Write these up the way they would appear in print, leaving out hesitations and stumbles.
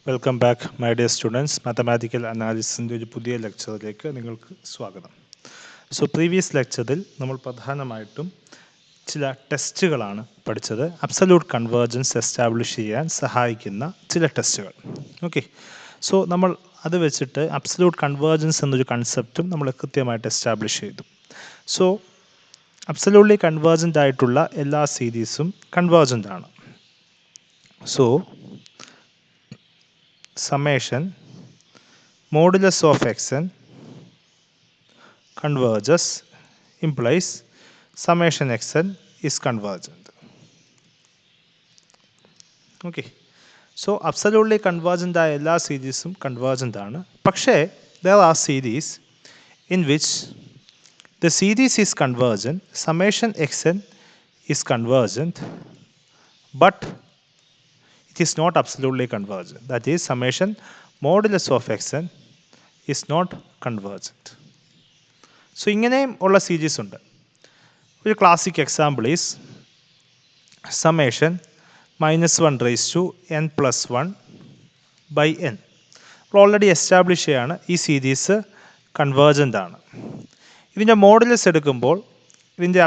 Welcome back my dear students. Mathematical അനാലിസിൻ്റെ ഒരു പുതിയ ലെക്ചറിലേക്ക് നിങ്ങൾക്ക് സ്വാഗതം. സോ പ്രീവിയസ് ലെക്ചറിൽ നമ്മൾ പ്രധാനമായിട്ടും ചില ടെസ്റ്റുകളാണ് പഠിച്ചത്. അബ്സല്യൂട്ട് കൺവേർജൻസ് എസ്റ്റാബ്ലിഷ് ചെയ്യാൻ സഹായിക്കുന്ന ചില ടെസ്റ്റുകൾ. ഓക്കെ, സോ നമ്മൾ അത് വെച്ചിട്ട് അബ്സല്യൂട്ട് കൺവേർജൻസ് എന്നൊരു കൺസെപ്റ്റും നമ്മൾ കൃത്യമായിട്ട് എസ്റ്റാബ്ലിഷ് ചെയ്തു. സോ അബ്സല്യൂട്ട്ലി കൺവേർജൻ്റ് ആയിട്ടുള്ള എല്ലാ സീരീസും കൺവേർജൻ്റ് ആണ്. So summation modulus of xn converges implies summation xn is convergent. Okay, so absolutely convergent ആയ എല്ലാ സീരീസും കൺവേർജൻ്റ് ആണ്. പക്ഷേ there are series in which the series is convergent, summation xn is convergent, but it is not absolutely convergent. That is, summation modulus of xn is not convergent. So ഇങ്ങനെയും ഉള്ള series ഉണ്ട്. ഒരു classic example is summation -1 raised to n plus 1 by n. അപ്പോൾ already establish ചെയ്യാണ് ഈ series convergent ആണ്. ഇതിൻ്റെ modulus എടുക്കുമ്പോൾ ഇതിൻ്റെ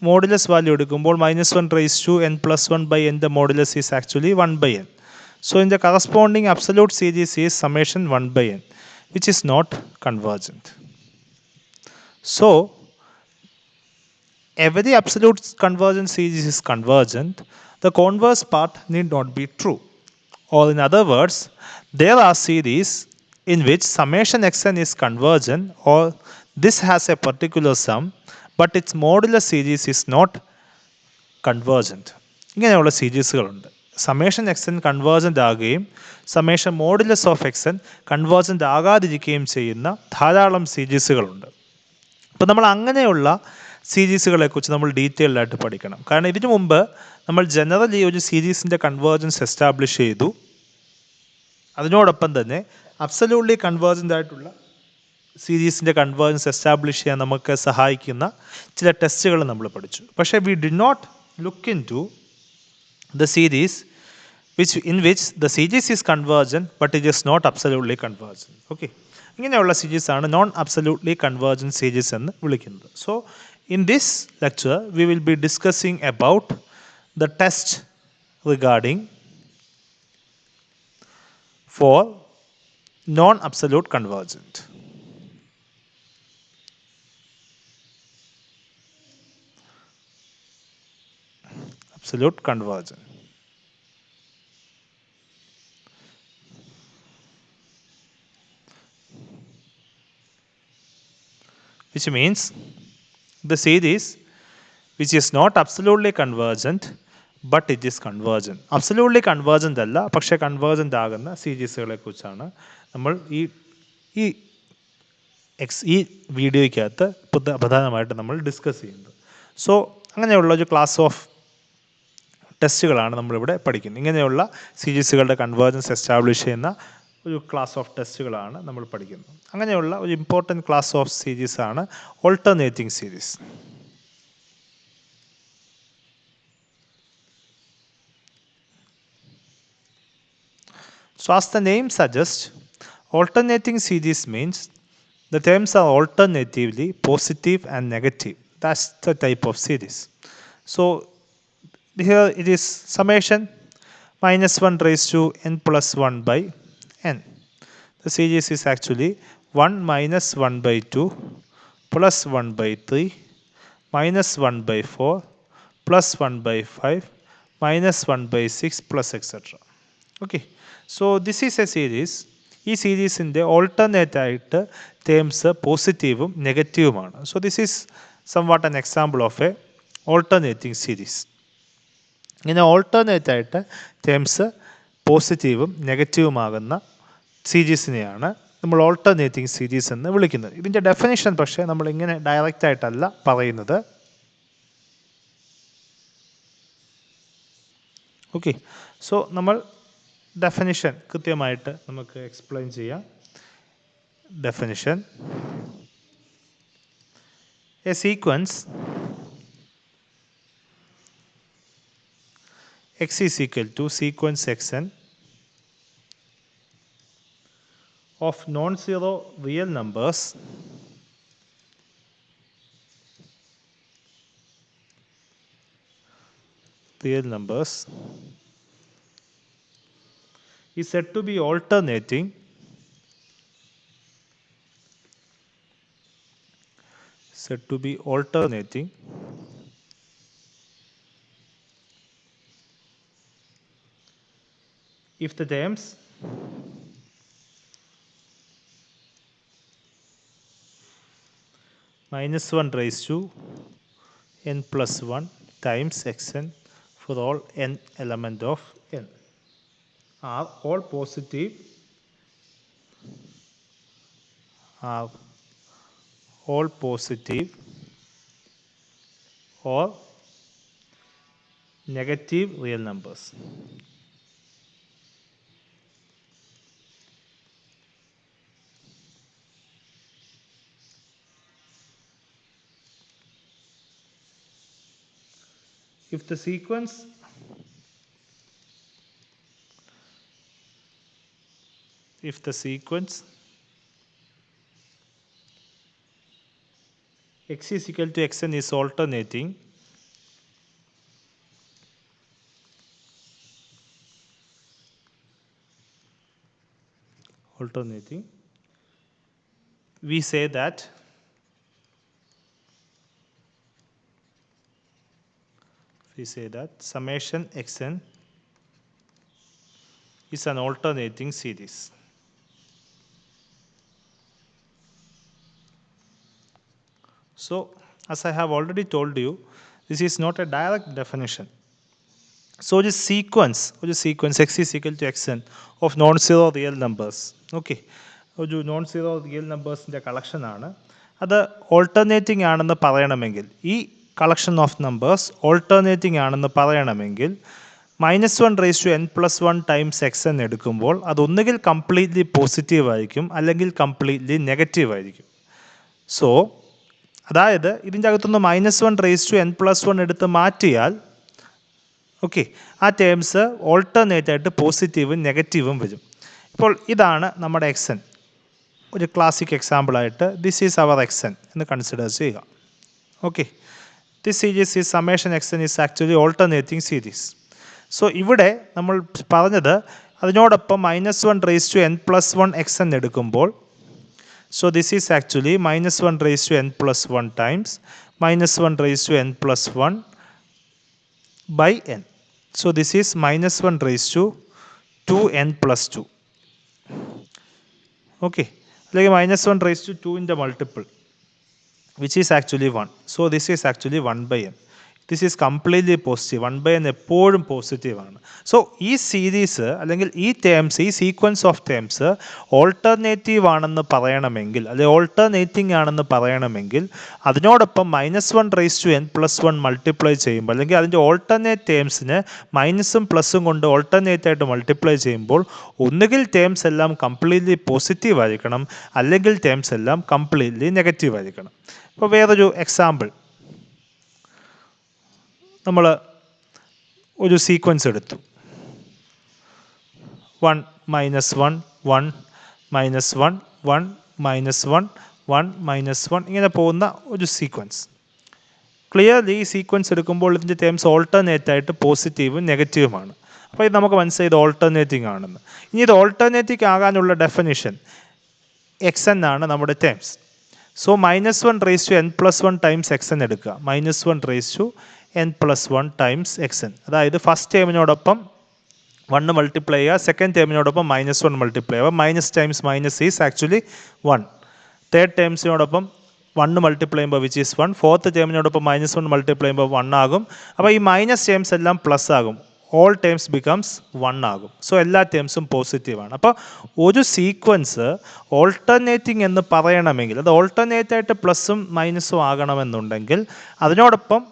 modulus value എടുക്കുമ്പോൾ -1 raised to n plus 1 by n, the modulus is actually 1 by n. So in the corresponding absolute series is summation 1 by n, which is not convergent. So every absolute convergent series is convergent. The converse part need not be true. Or in other words, there are series in which summation xn is convergent, or this has a particular sum, but its modulus series is not convergent. ഇങ്ങനെയുള്ള സീരീസുകളുണ്ട്. Summation എക്സൻ convergent ആകുകയും summation modulus of എക്സൻ convergent ആകാതിരിക്കുകയും ചെയ്യുന്ന ധാരാളം സീരീസുകളുണ്ട്. അപ്പോൾ നമ്മൾ അങ്ങനെയുള്ള സീരീസുകളെക്കുറിച്ച് നമ്മൾ detailed ആയിട്ട് പഠിക്കണം. കാരണം ഇതിനു മുമ്പ് നമ്മൾ ജനറലി ഒരു സീരീസിൻ്റെ കൺവേർജൻസ് എസ്റ്റാബ്ലിഷ് ചെയ്തു. അതിനോടൊപ്പം തന്നെ അബ്സല്യൂട്ട്ലി കൺവേർജൻ്റ് ആയിട്ടുള്ള സീരീസിൻ്റെ കൺവേർജൻസ് എസ്റ്റാബ്ലിഷ് ചെയ്യാൻ നമുക്ക് സഹായിക്കുന്ന ചില ടെസ്റ്റുകൾ നമ്മൾ പഠിച്ചു. പക്ഷേ we did not look into the series in which the series is convergent but it is not absolutely convergent. Okay, ഇങ്ങനെയുള്ള സീരീസ് ആണ് നോൺ അബ്സല്യൂട്ട്ലി കൺവേർജൻറ്റ് സീരീസ് എന്ന് വിളിക്കുന്നത്. So in this lecture we will be discussing about the test regarding four non absolute convergent. Absolute convergent. Which means the series which is not absolutely convergent but it is convergent. Absolutely convergent അല്ല, പക്ഷേ convergent ആകുന്ന സീരീസുകളെ കുറിച്ചാണ് നമ്മൾ ഈ വീഡിയോയ്ക്കകത്ത് പ്രധാനമായിട്ട് നമ്മൾ discuss ചെയ്യുന്നത്. So അങ്ങനെയുള്ള ഒരു ക്ലാസ് ഓഫ് ടെസ്റ്റുകളാണ് നമ്മളിവിടെ പഠിക്കുന്നത്. ഇങ്ങനെയുള്ള സീരീസുകളുടെ കൺവേർജൻസ് എസ്റ്റാബ്ലിഷ് ചെയ്യുന്ന ഒരു ക്ലാസ് ഓഫ് ടെസ്റ്റുകളാണ് നമ്മൾ പഠിക്കുന്നത്. അങ്ങനെയുള്ള ഒരു ഇമ്പോർട്ടൻറ്റ് ക്ലാസ് ഓഫ് സീരീസാണ് alternating series. So as the name suggests, alternating series means the terms are alternatively positive and negative. That's the type of series. So here it is summation -1 raised to n plus 1 by n. The series is actually 1 minus 1 by 2 plus 1 by 3 minus 1 by 4 plus 1 by 5 minus 1 by 6 plus etc. Okay, so this is a series. ഈ സീരീസിൻ്റെ alternate ആയിട്ട് terms പോസിറ്റീവും നെഗറ്റീവുമാണ്. So this is somewhat an example of a alternating series. ഇങ്ങനെ alternate ആയിട്ട് terms പോസിറ്റീവും നെഗറ്റീവുമാകുന്ന സീരീസിനെയാണ് നമ്മൾ alternating series എന്ന് വിളിക്കുന്നത്. ഇതിൻ്റെ ഡെഫിനിഷൻ പക്ഷേ നമ്മളിങ്ങനെ ഡയറക്റ്റ് ആയിട്ടല്ല പറയുന്നത്. ഓക്കെ, സോ നമ്മൾ ഡെഫിനിഷൻ കൃത്യമായിട്ട് നമുക്ക് എക്സ്പ്ലെയിൻ ചെയ്യാം. Definition: A sequence x is equal to sequence xn of non-zero real numbers is said to be alternating if the terms minus 1 raised to n plus 1 times xn for all n element of n are all positive or negative real numbers. If the sequence x is equal to xn is alternating, we say that summation xn is an alternating series. So, as I have already told you, this is not a direct definition. So, the sequence x is equal to xn of non-zero real numbers. Okay, ഒരു non zero real നമ്പേഴ്സിൻ്റെ കളക്ഷനാണ്. അത് alternating ആണെന്ന് പറയണമെങ്കിൽ, ഈ collection of numbers alternating ആണെന്ന് പറയണമെങ്കിൽ -1 raise to n + 1 times x എന്ന് എടുക്കുമ്പോൾ അതൊന്നുകിൽ കംപ്ലീറ്റ്ലി പോസിറ്റീവ് ആയിരിക്കും, അല്ലെങ്കിൽ കംപ്ലീറ്റ്ലി നെഗറ്റീവ് ആയിരിക്കും. സോ അതായത് ഇതിൻ്റെ അകത്തുനിന്ന് -1 റേസ് ടു n + 1 എടുത്ത് മാറ്റിയാൽ ഓക്കെ, ആ ടേംസ് ഓൾട്ടർനേറ്റ് ആയിട്ട് പോസിറ്റീവും നെഗറ്റീവും വരും. ഇപ്പോൾ ഇതാണ് നമ്മുടെ എക്സൻ. ഒരു ക്ലാസിക് എക്സാമ്പിളായിട്ട് ദിസ് ഈസ് അവർ എക്സൻ എന്ന് കൺസിഡർ ചെയ്യുക. Okay, this series is summation x n is actually alternating series. So ഇവിടെ നമ്മൾ പറഞ്ഞത് അതിനോടൊപ്പം -1 റേസ് ടു n + 1 എക്സ് എന്ന് എടുക്കുമ്പോൾ, so this is actually -1 raised to n plus 1 times -1 raised to n plus 1 by n. So this is -1 raised to 2n plus 2. Okay, like -1 raised to 2 in the multiple, which is actually 1. So this is actually 1 by n. This is completely positive. 1 by n എപ്പോഴും positive ആണ്. So ഈ series അല്ലെങ്കിൽ ഈ terms, ഈ sequence of terms alternative ആണെന്ന് പറയണമെങ്കിൽ, അല്ലെങ്കിൽ alternating ആണെന്ന് പറയണമെങ്കിൽ അതിനോടൊപ്പം -1 റേസ് ടു n + 1 മൾട്ടിപ്ലൈ ചെയ്യുമ്പോൾ, അല്ലെങ്കിൽ അതിൻ്റെ ഓൾട്ടർനേറ്റ് ടേംസിന് മൈനസും പ്ലസും കൊണ്ട് ഓൾട്ടർനേറ്റ് ആയിട്ട് മൾട്ടിപ്ലൈ ചെയ്യുമ്പോൾ ഒന്നുകിൽ ടേംസ് എല്ലാം കംപ്ലീറ്റ്ലി പോസിറ്റീവ് ആയിരിക്കണം, അല്ലെങ്കിൽ ടേംസ് എല്ലാം കംപ്ലീറ്റ്ലി നെഗറ്റീവ് ആയിരിക്കണം. ഇപ്പോൾ വേറൊരു എക്സാമ്പിൾ, നമ്മൾ ഒരു സീക്വൻസ് എടുത്തു. 1 - 1 1 -1 1 -1 1 -1 ഇങ്ങനെ പോകുന്ന ഒരു സീക്വൻസ്. ക്ലിയർലി ഈ സീക്വൻസ് എടുക്കുമ്പോൾ ഇതിൻ്റെ ടേംസ് ഓൾട്ടർനേറ്റ് ആയിട്ട് പോസിറ്റീവും നെഗറ്റീവുമാണ്. അപ്പോൾ ഇത് നമുക്ക് മനസ്സിലായി ഇത് ഓൾട്ടർനേറ്റിംഗ് ആണെന്ന്. ഇനി ഇത് ഓൾട്ടർനേറ്റിംഗ് ആകാനുള്ള ഡെഫിനിഷൻ എക്സൻ ആണ് നമ്മുടെ terms. So -1 raise to n + 1 times x n എടുക്കുക. -1 raise to n + 1 times x n. അതായത് ഫസ്റ്റ് ടേമിനോടൊപ്പം 1 മൾട്ടിപ്ലൈ ചെയ്യുക, സെക്കൻഡ് ടേമിനോടൊപ്പം -1 മൾട്ടിപ്ലൈ ചെയ്യുക. Minus times minus is actually 1. Third ടേംസിനോടൊപ്പം 1 മൾട്ടിപ്ലൈ ചെയ്യുമ്പോൾ വിച്ച് ഈസ് 1. ഫോർത്ത് ടേമിനോടൊപ്പം -1 മൾട്ടിപ്ലൈ ചെയ്യുമ്പോൾ 1 ആകും. അപ്പോൾ ഈ മൈനസ് ടേംസ് എല്ലാം പ്ലസ് ആകും. ഓൾ ടേംസ് ബിക്കംസ് 1 ആകും. സോ എല്ലാ ടേംസും പോസിറ്റീവാണ്. അപ്പോൾ ഒരു സീക്വൻസ് ഓൾട്ടർനേറ്റിംഗ് എന്ന് പറയണമെങ്കിൽ, അത് ഓൾട്ടർനേറ്റ് ആയിട്ട് പ്ലസും മൈനസും ആകണമെന്നുണ്ടെങ്കിൽ അതിനോടൊപ്പം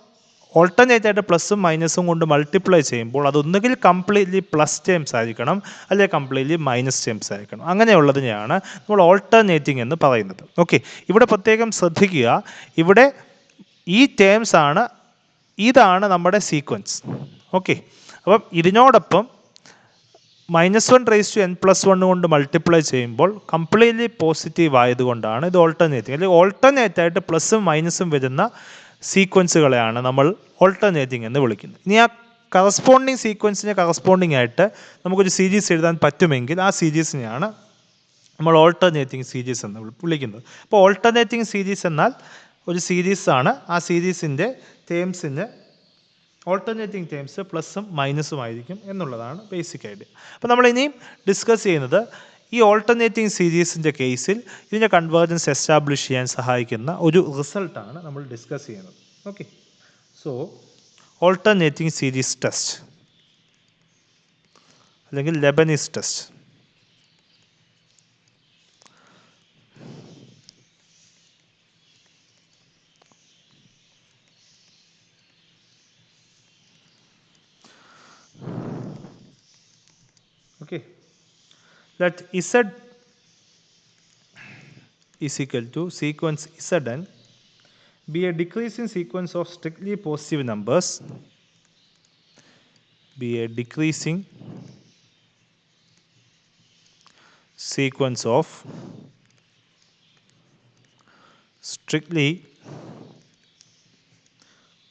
ഓൾട്ടർനേറ്റ് ആയിട്ട് പ്ലസും മൈനസും കൊണ്ട് മൾട്ടിപ്ലൈ ചെയ്യുമ്പോൾ അതൊന്നുകിൽ കംപ്ലീറ്റ്ലി പ്ലസ് ടേംസ് ആയിരിക്കണം, അല്ലെങ്കിൽ കംപ്ലീറ്റ്ലി മൈനസ് ടേംസ് ആയിരിക്കണം. അങ്ങനെയുള്ളതിനെയാണ് നമ്മൾ ഓൾട്ടർനേറ്റിംഗ് എന്ന് പറയുന്നത്. ഓക്കെ, ഇവിടെ പ്രത്യേകം ശ്രദ്ധിക്കുക, ഇവിടെ ഈ ടേംസ് ആണ്, ഇതാണ് നമ്മുടെ സീക്വൻസ്. ഓക്കെ, അപ്പം ഇതിനോടൊപ്പം -1 കൊണ്ട് മൾട്ടിപ്ലൈ ചെയ്യുമ്പോൾ കംപ്ലീറ്റ്ലി പോസിറ്റീവ് ആയതുകൊണ്ടാണ് ഇത് ഓൾട്ടർനേറ്റിംഗ്. അല്ലെങ്കിൽ ഓൾട്ടർനേറ്റ് ആയിട്ട് പ്ലസും മൈനസും വരുന്ന സീക്വൻസുകളെയാണ് നമ്മൾ ഓൾട്ടർനേറ്റിംഗ് എന്ന് വിളിക്കുന്നത്. ഇനി ആ കറസ്പോണ്ടിങ് സീക്വൻസിന് കറസ്പോണ്ടിങ് ആയിട്ട് നമുക്കൊരു സീരീസ് എഴുതാൻ പറ്റുമെങ്കിൽ ആ സീരീസിനെയാണ് നമ്മൾ ഓൾട്ടർനേറ്റിംഗ് സീരീസ് എന്ന് വിളിക്കുന്നത്. അപ്പോൾ ഓൾട്ടർനേറ്റിംഗ് സീരീസ് എന്നാൽ ഒരു സീരീസാണ്. ആ സീരീസിൻ്റെ ടേംസിന് ഓൾട്ടർനേറ്റിംഗ് ടേംസ് പ്ലസും മൈനസും ആയിരിക്കും എന്നുള്ളതാണ് ബേസിക് ഐഡിയ. അപ്പോൾ നമ്മൾ ഇനിയും ഡിസ്കസ് ചെയ്യുന്നത് ഈ ഓൾട്ടർനേറ്റിംഗ് സീരീസിൻ്റെ കേസിൽ ഇതിൻ്റെ കൺവേർജൻസ് എസ്റ്റാബ്ലിഷ് ചെയ്യാൻ സഹായിക്കുന്ന ഒരു റിസൾട്ടാണ് നമ്മൾ ഡിസ്കസ് ചെയ്യുന്നത്. Okay, so alternating series test അല്ലെങ്കിൽ Leibniz test. Okay, let Z is equal to sequence Zn be a decreasing sequence of strictly positive numbers, be a decreasing sequence of strictly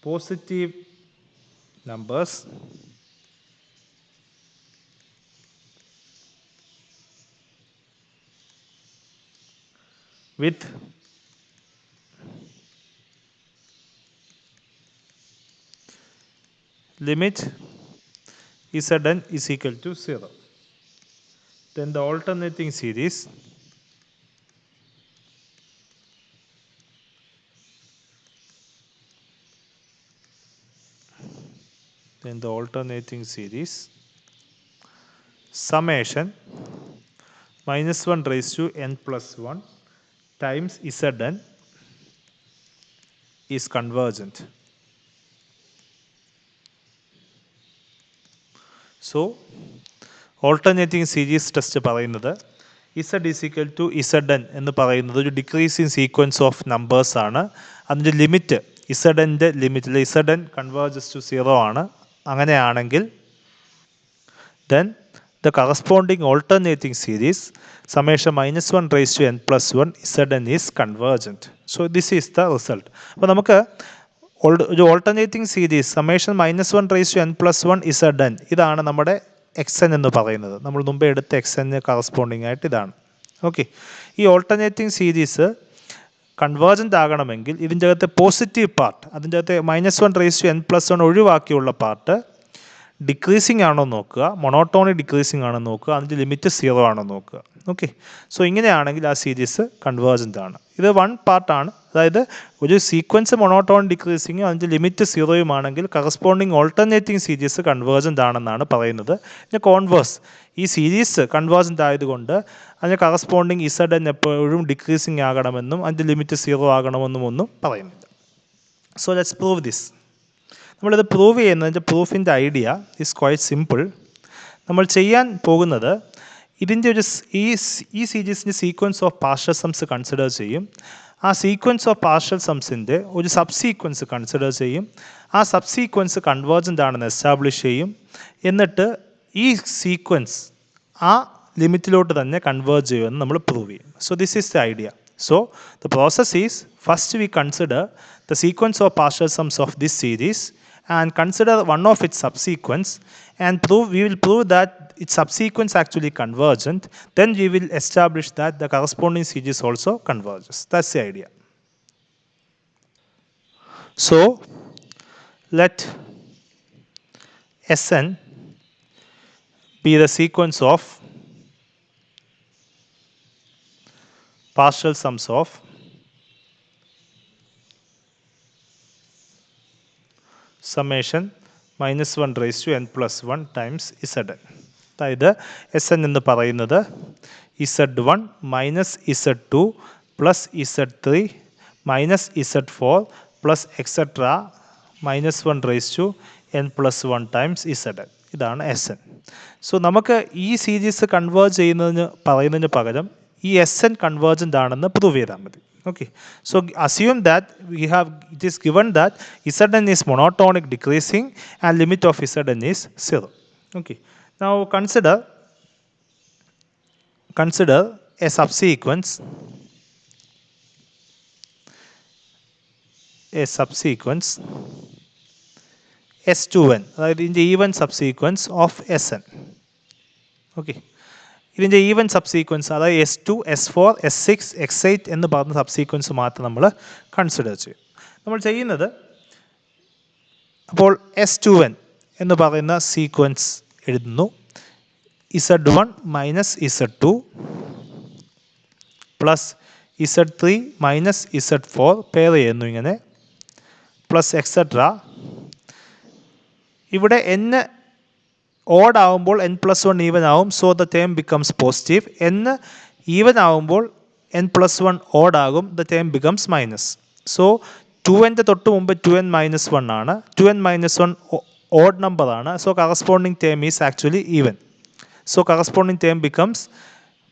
positive numbers with limit Zn is equal to 0. Then the alternating series summation -1n+1 times Zn is convergent. So alternating series test പറയുന്നത് Z is equal to Zn എന്ന് പറയുന്നത് ഒരു decreasing sequence of numbers ആണ്. അതിൻ്റെ limit Zൻ്റെ ലിമിറ്റിൽ Zn converges to 0 ആണ്. അങ്ങനെയാണെങ്കിൽ then the corresponding alternating series summation -1n+1 Zn is convergent. So this is the result. അപ്പോൾ നമുക്ക് ഒരു alternating series summation -1n+1 Zn ഇതാണ് നമ്മുടെ xn എന്ന് പറയുന്നത്. നമ്മൾ മുമ്പേ എടുത്ത xn കറസ്പോണ്ടിങ് ആയിട്ട് ഇതാണ്. ഓക്കെ, ഈ ഓൾട്ടർനേറ്റിംഗ് സീരീസ് കൺവേർജൻ്റ് ആകണമെങ്കിൽ ഇതിൻ്റെ അകത്തെ പോസിറ്റീവ് പാർട്ട്, അതിൻ്റെ അകത്തെ -1n+1 ഒഴിവാക്കിയുള്ള പാർട്ട് ഡിക്രീസിങ് ആണോ നോക്കുക, മൊണോട്ടോണിക് ഡിക്രീസിങ് ആണോ നോക്കുക, അതിൻ്റെ ലിമിറ്റ് 0 ആണോ നോക്കുക. ഓക്കെ, സോ ഇങ്ങനെയാണെങ്കിൽ ആ സീരീസ് കൺവേർജൻ്റ് ആണ്. ഇത് വൺ പാർട്ടാണ്. അതായത് ഒരു സീക്വൻസ് മൊണോട്ടോണിക് ഡിക്രീസിങ്ങും അതിൻ്റെ ലിമിറ്റ് 0 ആണെങ്കിൽ കറസ്പോണ്ടിങ് ഓൾട്ടർനേറ്റിംഗ് സീരീസ് കൺവേർജൻ്റ് ആണെന്നാണ് പറയുന്നത്. പിന്നെ കോൺവേഴ്സ്, ഈ സീരീസ് കൺവേർജൻ്റ് ആയതുകൊണ്ട് അതിന് കറസ്പോണ്ടിങ് Zn എപ്പോഴും ഡിക്രീസിങ് ആകണമെന്നും അതിൻ്റെ ലിമിറ്റ് 0 ആകണമെന്നും ഒന്നും പറയുന്നില്ല. So let's prove this. നമ്മളിത് പ്രൂവ് ചെയ്യുന്നതിൻ്റെ പ്രൂഫിൻ്റെ ഐഡിയ ഈസ് ക്വൈറ്റ് സിമ്പിൾ. നമ്മൾ ചെയ്യാൻ പോകുന്നത് ഇതിൻ്റെ ഈ സീരീസിൻ്റെ sequence of partial sums consider ചെയ്യും. ആ സീക്വൻസ് ഓഫ് പാർഷ്യൽ സംസിൻ്റെ ഒരു സബ് സീക്വൻസ് കൺസിഡർ ചെയ്യും. ആ സബ് സീക്വൻസ് കൺവേർജൻ്റ് ആണെന്ന് എസ്റ്റാബ്ലിഷ് ചെയ്യും. എന്നിട്ട് ഈ സീക്വൻസ് ആ ലിമിറ്റിലോട്ട് തന്നെ കൺവേർജ് ചെയ്യുമെന്ന് നമ്മൾ പ്രൂവ് ചെയ്യും. So this is the idea. So the process is, first we consider the sequence of partial sums of this series and consider one of its subsequence and we will prove that its subsequence actually convergent. Then we will establish that the corresponding series also converges. That's the idea. So let Sn be the sequence of partial sums of summation -1n+1 times Zn. അതായത് Sn എന്ന് പറയുന്നത് Z1 Z2 Z3 Z4 etc. -1n+1 times Zn. ഇതാണ് Sn. So നമുക്ക് ഈ series converge പറയുന്നതിന് പകരം ഈ Sn convergent ആണെന്ന് പ്രൂവ് ചെയ്താൽ മതി. Okay, so assume that it is given that Zn is monotonic decreasing and limit of Zn is 0. Okay, now consider consider a subsequence S2n, അതായത് ഇതിൻ്റെ even subsequence of Sn. Okay, ഇതിൻ്റെ even subsequence അതായത് S2, S4, S6, X8 എന്ന് പറയുന്ന subsequence മാത്രം നമ്മൾ consider ചെയ്യും. നമ്മൾ ചെയ്യുന്നത്, അപ്പോൾ S2n എന്ന് പറയുന്ന സീക്വൻസ് എഴുതുന്നു. Z1 minus Z2 plus Z3 minus Z4 pair ചെയ്യുന്നു ഇങ്ങനെ, പ്ലസ് എക്സെട്ര. ഇവിടെ n ഓഡ് ആവുമ്പോൾ n+1 ഈവൻ ആവും, so the term becomes positive. n even ആവുമ്പോൾ n+1 ഓഡ് ആകും, the term becomes minus. So 2n തൊട്ട് മുമ്പ് 2n-1 ആണ്. 2n-1 ഓഡ് നമ്പർ ആണ്. So corresponding term is actually even. So corresponding term becomes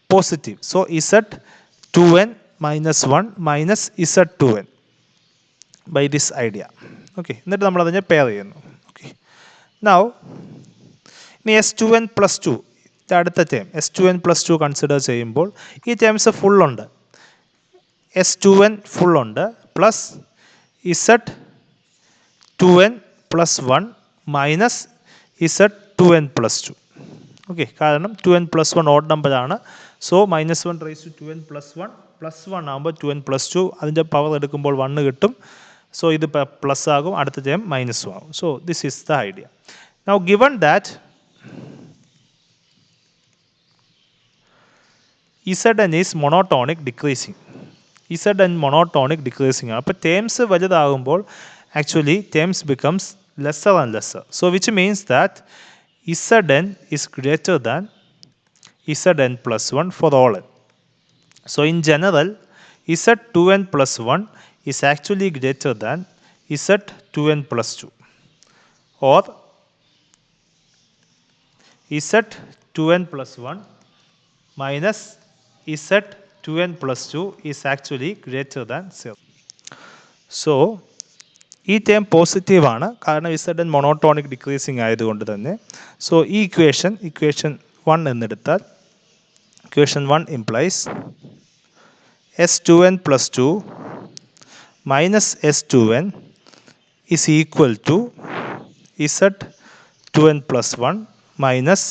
positive. So Z2n-1 minus Z2n by this idea. Okay, എന്നിട്ട് നമ്മൾ അതിനെ pair ചെയ്യുന്നു. Okay, now ഇനി S2n+2, അടുത്ത ടേം S2n+2 കൺസിഡർ ചെയ്യുമ്പോൾ ഈ ടേംസ് ഫുള്ളുണ്ട്. S2n ഫുള്ളുണ്ട് plus Z2n+1 minus Z2n+2. Okay, കാരണം 2n+1 ഓഡ് നമ്പറാണ്. സോ -1 റേസ് ടു 2n+1 +1 ആകുമ്പോൾ 2n+2, അതിൻ്റെ പവർ എടുക്കുമ്പോൾ 1 കിട്ടും. സോ ഇത് പ്ലസ് ആകും, അടുത്ത ടേം മൈനസും ആകും. So this is the idea. Now given that Zn is monotonic decreasing. Zn monotonic decreasing ആണ്. അപ്പോൾ ടേംസ് വലുതാകുമ്പോൾ actually terms becomes lesser and lesser. So which means that Zn is greater than Zn+1 for all n. So in general, Z2n+1 is actually greater than Z2n+2, or Z2n+1 minus Z2n+2 is actually greater than 0. So ഈ term positive ആണ്, കാരണം Zn monotonic decreasing ആയതുകൊണ്ട് തന്നെ. So ഈ equation 1 എന്നെടുത്താൽ, equation 1 implies S2n+2 minus S2n is equal to Z2n+1 minus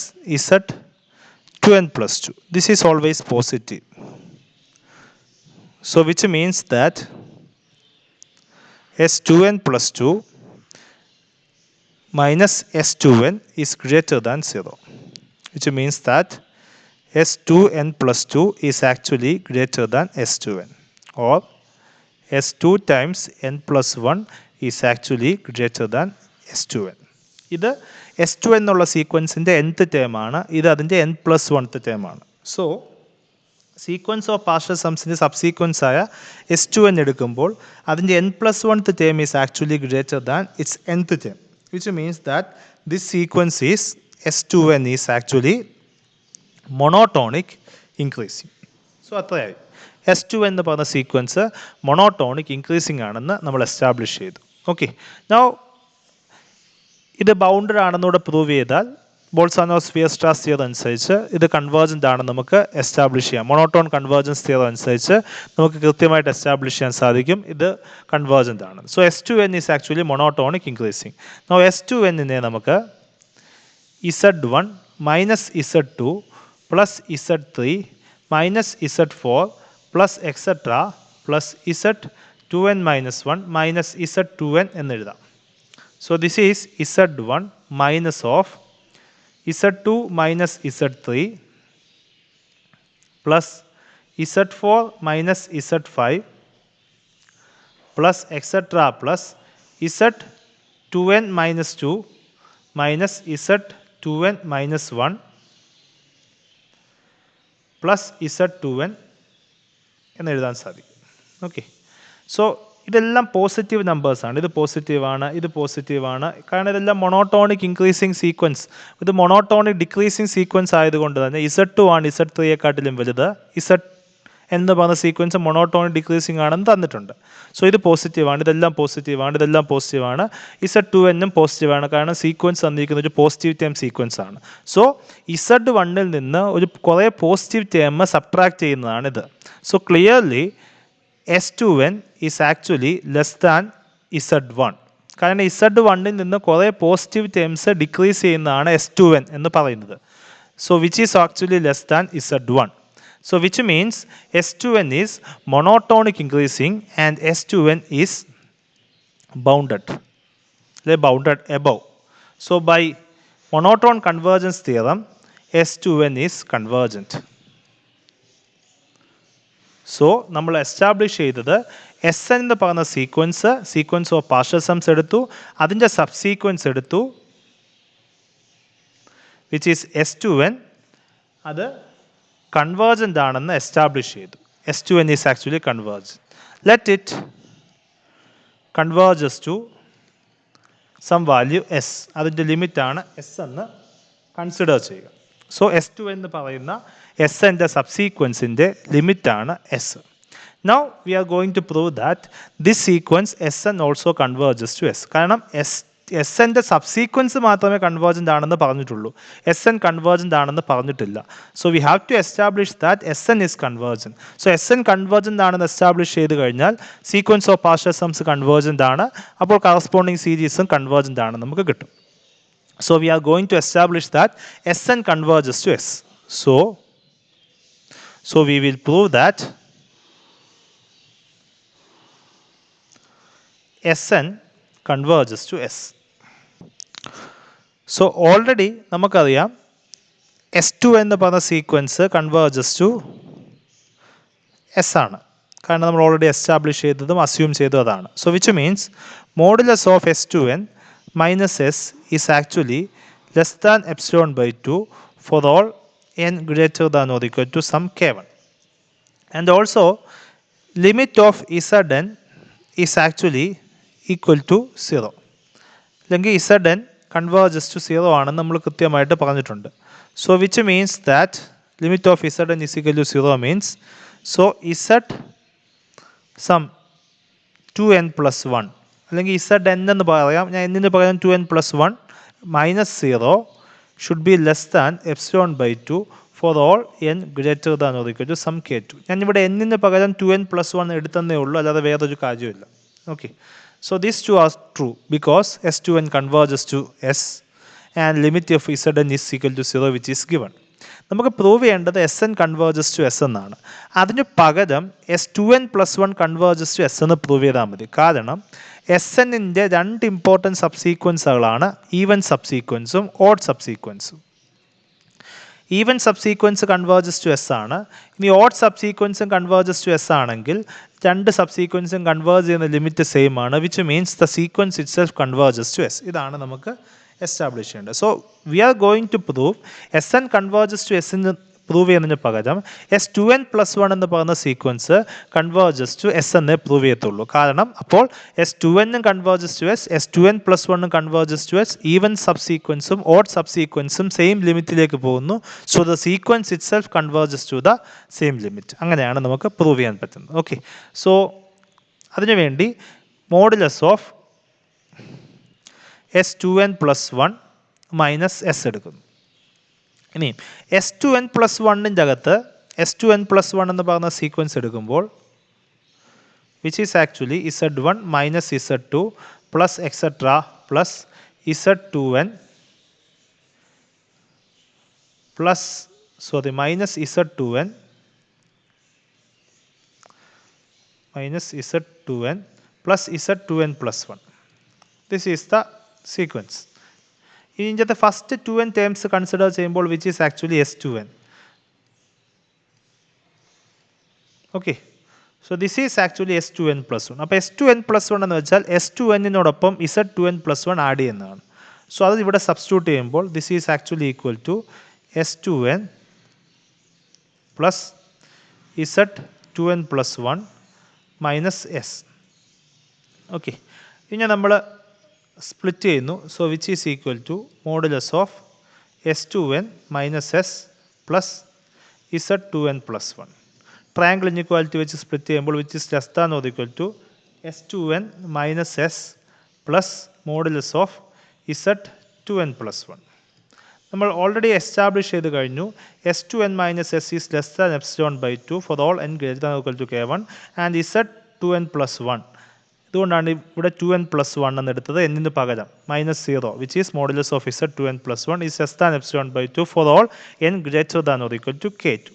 Z2n+2. This is always positive. So which means that S2n+2 minus S2n is greater than 0, which means that S2n+2 is actually greater than S2n, or S2 times n+1 is actually greater than S2n. ഇത് S2 എന്നുള്ള സീക്വൻസിൻ്റെ nth ടേമാണ്, ഇത് അതിൻ്റെ n+1th ടേമാണ്. So sequence of partial സംസിൻ്റെ subsequence ആയ S2n എടുക്കുമ്പോൾ അതിൻ്റെ n+1th term is actually greater than its nth term, which means that this sequence is S2n is actually monotonic increasing. So അത്രയായി. S2n എന്ന് പറഞ്ഞ സീക്വൻസ് monotonic increasing ആണെന്ന് നമ്മൾ establish ചെയ്തു. ഓക്കെ, നൗ ഇത് ബൗണ്ടഡ് ആണെന്നൂടെ പ്രൂവ് ചെയ്താൽ ബോൾസാനോസ് വിയർസ്ട്രാസ് തിയറം അനുസരിച്ച് ഇത് കൺവേർജൻ്റ് ആണെന്ന് നമുക്ക് എസ്റ്റാബ്ലിഷ് ചെയ്യാം. മൊണോട്ടോൺ കൺവേർജൻസ് തിയറം അനുസരിച്ച് നമുക്ക് കൃത്യമായിട്ട് എസ്റ്റാബ്ലിഷ് ചെയ്യാൻ സാധിക്കും ഇത് കൺവേർജൻ്റ് ആണ്. So S2n is actually monotonic increasing. Now S2n-നെ നമുക്ക് Z1 minus Z2 plus Z3 minus Z4 plus etcetera plus Z2n-1 minus Z2n എന്നെഴുതാം. So this is Z1 minus of Z2 minus Z3 plus Z4 minus Z5 plus etc. plus Z2n-2 minus Z2n-1 plus Z2n എന്ന് എഴുതാൻ സാധിക്കും. Okay, so ഇതെല്ലാം positive നമ്പേഴ്സാണ്. ഇത് പോസിറ്റീവാണ്, ഇത് പോസിറ്റീവാണ്, കാരണം ഇതെല്ലാം മൊണോട്ടോണിക് ഇൻക്രീസിങ് സീക്വൻസ്. ഇത് മൊണോട്ടോണിക് ഡിക്രീസിങ് സീക്വൻസ് ആയതുകൊണ്ട് തന്നെ Z2 ആണ് Z3യെക്കാട്ടിലും വലുത്, എന്ന് പറഞ്ഞ സീക്വൻസ് മൊണോട്ടോണിക് ഡിക്രീസിങ് ആണെന്ന് തന്നിട്ടുണ്ട്. സോ ഇത് പോസിറ്റീവാണ്, ഇതെല്ലാം പോസിറ്റീവാണ്, ഇതെല്ലാം പോസിറ്റീവാണ്. Z2n പോസിറ്റീവാണ്, കാരണം സീക്വൻസ് തന്നിരിക്കുന്ന ഒരു പോസിറ്റീവ് ടേം സീക്വൻസ് ആണ്. സോ Z1ൽ നിന്ന് ഒരു കുറേ പോസിറ്റീവ് ടേം സബ്ട്രാക്ട് ചെയ്യുന്നതാണിത്. So clearly S2n is actually less than Z1, കാരണം Z1ൽ നിന്ന് കുറേ പോസിറ്റീവ് ടേംസ് ഡിക്രീസ് ചെയ്യുന്നതാണ് S2n എന്ന് പറയുന്നത്. So which is actually less than Z1. So which means S2n is monotonic increasing and S2n is bounded above. So by monotone convergence theorem, S2n is convergent. So നമ്മൾ establish ചെയ്തത് Sn എന്ന് പറയുന്ന sequence of partial sums എടുത്തു, അതിൻ്റെ subsequence എടുത്തു which is S2n, അത് convergent ആണെന്ന് establish ചെയ്തു. S2n is actually converge. Let it converges to some value S, അതിൻ്റെ ലിമിറ്റാണ് S എന്ന് കൺസിഡർ ചെയ്യുക. സോ S2n എന്ന് പറയുന്ന Sൻ്റെ സബ്സീക്വൻസിൻ്റെ ലിമിറ്റാണ് S. Now we are going to prove that this sequence Sn also converges to S, കാരണം Sൻ്റെ subsequence മാത്രമേ convergent ആണെന്ന് പറഞ്ഞിട്ടുള്ളൂ, Sn കൺവേർജൻ്റ് ആണെന്ന് പറഞ്ഞിട്ടില്ല. So we have to establish that Sn is convergent. So Sn convergent ആണെന്ന് establish ചെയ്ത് കഴിഞ്ഞാൽ sequence of partial sums convergent ആണ്, അപ്പോൾ കറസ്പോണ്ടിങ് സീരീസും കൺവേർജൻ്റ് ആണ് നമുക്ക് കിട്ടും. So we are going to establish that Sn converges to S. So we will prove that Sn converges to S. So already നമുക്കറിയാം S2 എന്ന് പറഞ്ഞ സീക്വൻസ് കൺവേർജസ് ടു S ആണ്, കാരണം നമ്മൾ ഓൾറെഡി എസ്റ്റാബ്ലിഷ് ചെയ്തതും അസ്യൂം ചെയ്തതും അതാണ്. So which means modulus of S2n minus S is actually less than epsilon by 2 for all n greater than or equal to some k1. And also limit of Zn is actually equal to 0. അല്ലെങ്കിൽ Zn converges to 0 ആണെന്ന് നമ്മൾ കൃത്യമായിട്ട് പറഞ്ഞിട്ടുണ്ട്. So which means that limit of Zn is equal to 0 means, so Z some 2n plus 1, അല്ലെങ്കിൽ Zn എന്ന് പറയാം, ഞാൻ എന്നിന് പറയാം 2n plus 1 minus 0 should be less than epsilon by 2 for all n greater than or equal to some k2. ഞാനിവിടെ എന്നിന് പകരം 2n plus 1 എടുത്തന്നേ ഉള്ളൂ, അല്ലാതെ വേറൊരു കാര്യമില്ല. Okay, so these two are true because S2n converges to S and limit of Zn is equal to 0 which is given. നമുക്ക് prove ചെയ്യേണ്ടത് Sn converges to S എന്നാണ്. അതിന് പകരം S2n plus 1 converges to S എന്ന് prove ചെയ്താൽ മതി, കാരണം Snൻ്റെ രണ്ട് ഇമ്പോർട്ടൻറ്റ് സബ്സീക്വൻസുകളാണ് ഈവൻ സബ്സീക്വൻസും ഓഡ് സബ്സീക്വൻസും. Even subsequence converges to S ആണ്. ഇനി ഓഡ് സബ്സീക്വൻസും കൺവേർജസ് ടു S ആണെങ്കിൽ രണ്ട് സബ്സീക്വൻസും കൺവേർജ് ചെയ്യുന്ന ലിമിറ്റ് സെയിം ആണ്, which means the sequence itself converges to S. ഇതാണ് നമുക്ക് എസ്റ്റാബ്ലിഷ് ചെയ്യേണ്ടത്. So we are going to prove Sn converges to S എന്ന് പ്രൂവ് ചെയ്യുന്നതിന് പകരം S2n plus 1 എന്ന് പറയുന്ന സീക്വൻസ് കൺവേർജസ് ടു S എന്നേ പ്രൂവ് ചെയ്യത്തുള്ളൂ, കാരണം അപ്പോൾ S2n converges to S, S2n plus 1 converges to S, even സബ്സീക്വൻസും ഓഡ് സബ്സീക്വൻസും സെയിം ലിമിറ്റിലേക്ക് പോകുന്നു. So the sequence itself converges to the same limit. അങ്ങനെയാണ് നമുക്ക് പ്രൂവ് ചെയ്യാൻ പറ്റുന്നത്. ഓക്കെ, സോ അതിനുവേണ്ടി modulus of S2n plus 1 minus S എടുക്കുന്നു. ഇനി S2n plus 1ൻ്റെ അകത്ത് S2n plus 1 എന്ന് പറയുന്ന സീക്വൻസ് എടുക്കുമ്പോൾ which is actually Z1 minus Z2 plus etcetera plus Z2n plus minus Z2n plus Z2n plus 1. This is the sequence. ഇതിൻ്റെ first 2n terms consider ചെയ്യുമ്പോൾ which is actually S2n. Okay, so this is actually S2n plus 1. അപ്പോൾ S2n plus 1 എന്ന് വെച്ചാൽ S2n-നോടൊപ്പം Z2n plus 1 add ചെയ്യുന്നതാണ്. So അത് ഇവിടെ substitute ചെയ്യുമ്പോൾ this is actually equal to S2n plus Z2n plus 1 minus S. Okay, ഇനി നമ്മൾ സ്പ്ലിറ്റ് ചെയ്യുന്നു. So which is equal to modulus of S2n minus S plus Z2n plus 1 triangle inequality വെച്ച് split ചെയ്യുമ്പോൾ which is less than or equal to S2n minus S plus modulus of Z2n plus 1. നമ്മൾ already establish ചെയ്ത് കഴിഞ്ഞു S2n minus S is less than epsilon by 2 for all n greater than equal to K1 and Z2n plus 1. ഇതുകൊണ്ടാണ് ഇവിടെ 2n plus 1 എന്ന് എടുത്തത് എന്നിന് പകരം -0 which is modulus of Z2n plus 1 is less than epsilon by 2 for all n greater than or equal to K2.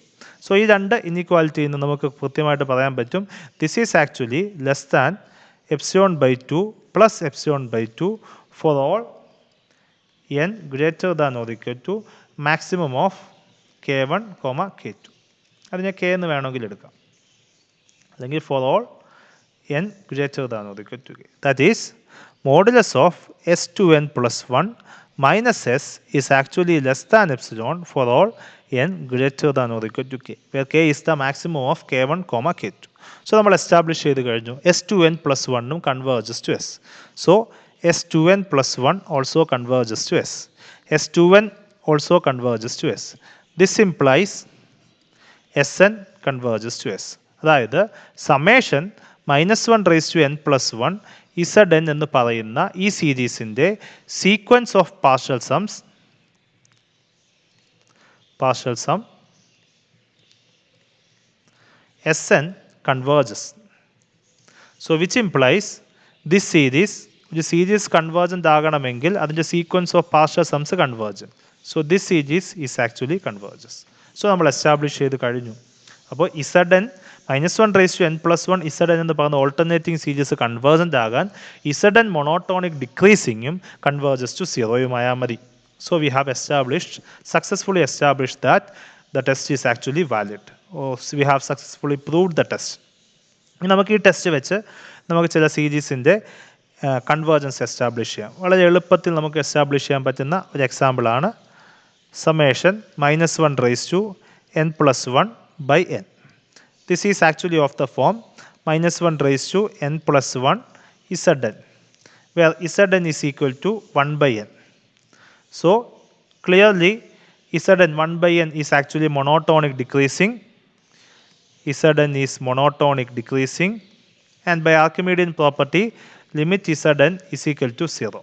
So ഈ രണ്ട് ഇൻഇക്വാലിറ്റിയിൽ നിന്ന് നമുക്ക് കൃത്യമായിട്ട് പറയാൻ പറ്റും this is actually less than epsilon by 2 plus epsilon by 2 for all n greater than or equal to maximum of K1, K2. അതിനെ K എന്ന് വേണമെങ്കിൽ എടുക്കാം. അല്ലെങ്കിൽ for all n greater than or equal to K. That is, modulus of S2n plus 1 minus S is actually less than epsilon for all n greater than or equal to K, where K is the maximum of K1, K2. So, നമ്മൾ establish ചെയ്ത് കഴിഞ്ഞു S2n plus 1 converges to S. So, S2n plus 1 also converges to S. S2n also converges to S. This implies Sn converges to S. അതായത് summation -1 raised to n plus 1 Zn എന്ന് പറയുന്ന ഈ സീരീസിൻ്റെ sequence of partial sum Sn converges. So which implies this series, ഒരു series convergent ആകണമെങ്കിൽ അതിൻ്റെ sequence of partial sums convergent. So this series is actually converges. സോ നമ്മൾ എസ്റ്റാബ്ലിഷ് ചെയ്ത് കഴിഞ്ഞു. അപ്പോൾ Zn -1 raised to n plus 1 Zn എന്ന് പറയുന്ന ഓൾട്ടർനേറ്റിംഗ് സീരീസ് കൺവേർജൻ്റ് ആകാൻ Zn മൊണോട്ടോണിക് ഡിക്രീസിങ്ങും കൺവേർജസ് ടു 0 മതി. So we have successfully established that the test is actually valid. We have successfully proved the test. നമുക്ക് ഈ test വെച്ച് നമുക്ക് ചില സീരീസിൻ്റെ convergence establish ചെയ്യാം. വളരെ എളുപ്പത്തിൽ നമുക്ക് എസ്റ്റാബ്ലിഷ് ചെയ്യാൻ പറ്റുന്ന ഒരു എക്സാമ്പിളാണ് summation -1 raised to n plus 1 by n. This is actually of the form -1 raised to n plus 1 Zn, where Zn is equal to 1 by n. So clearly Zn 1 by n is actually monotonic decreasing. Zn is monotonic decreasing, and by Archimedean property limit Zn is equal to 0.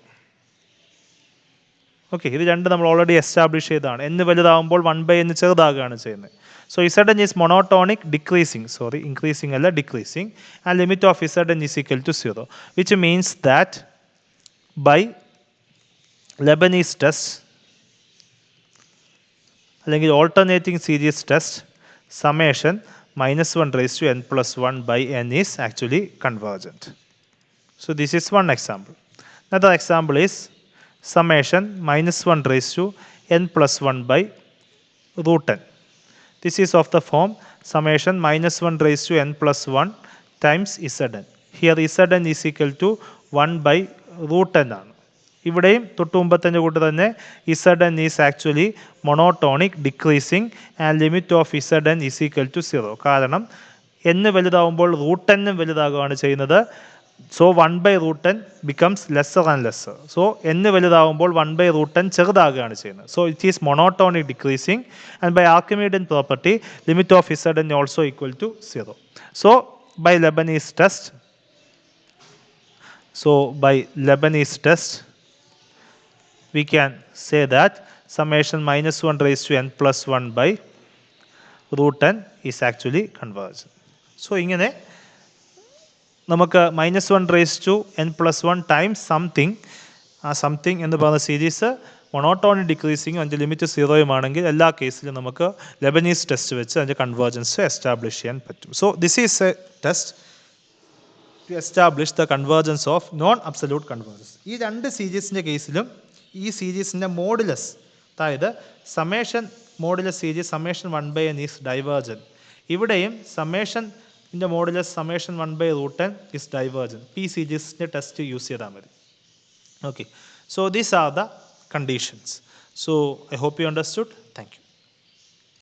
Okay, ഇത് രണ്ട് നമ്മൾ already establish ചെയ്തതാണ്. n വലുതാകുമ്പോൾ 1 by n ചെറുതാകുകയാണ് ചെയ്യുന്നത്. So Zn is monotonic decreasing, increasing അല്ല decreasing, and limit of Zn is equal to 0, which means that by Lebanese test അല്ലെങ്കിൽ alternating series test, summation -1 raised to n plus 1 by n is actually convergent. So this is one example. Another example is summation -1 raised to n plus 1 by root n. This is of the form summation -1 raised to n plus 1 times Zn. Here Zn is equal to 1 by root n ആണ്. ഇവിടെയും തൊട്ടുമുമ്പത്തന്നെ കൂട്ട് തന്നെ Zn is actually monotonic decreasing and limit of Zn is equal to 0. കാരണം n വലുതാവുമ്പോൾ root n വലുതാകുകയാണ് ചെയ്യുന്നത്. So 1 by root n becomes lesser and lesser. So n വലുതാകുമ്പോൾ 1 by root n ചെറുതാകുകയാണ് ചെയ്യുന്നത്. So it is monotonic decreasing, and by Archimedean property limit of Zn also equal to 0. So by Lebanese test we can say that summation -1 raised to n plus 1 by root n is actually convergent. So ഇങ്ങനെ നമുക്ക് -1 raised to n plus 1 times something, ആ something എന്ന് പറയുന്ന series monotonic ഡിക്രീസിങ്ങും അതിൻ്റെ limit 0 ആണെങ്കിൽ എല്ലാ കേസിലും നമുക്ക് ലെബനീസ് ടെസ്റ്റ് വെച്ച് അതിൻ്റെ കൺവേർജൻസ് എസ്റ്റാബ്ലിഷ് ചെയ്യാൻ പറ്റും. So this is a test to establish the convergence of non absolute convergence. ഈ രണ്ട് സീരീസിൻ്റെ കേസിലും ഈ സീരീസിൻ്റെ മോഡുലസ്, അതായത് summation modulus series summation 1 by n ഈസ് ഡൈവേർജൻ. ഇവിടെയും സമ്മേഷൻ്റെ modulus summation 1 by root n ഈസ് ഡൈവേർജൻ. ഈ സീരീസിൻ്റെ ടെസ്റ്റ് യൂസ് ചെയ്താൽ മതി. Okay, so these are the conditions. So I hope you understood. Thank you.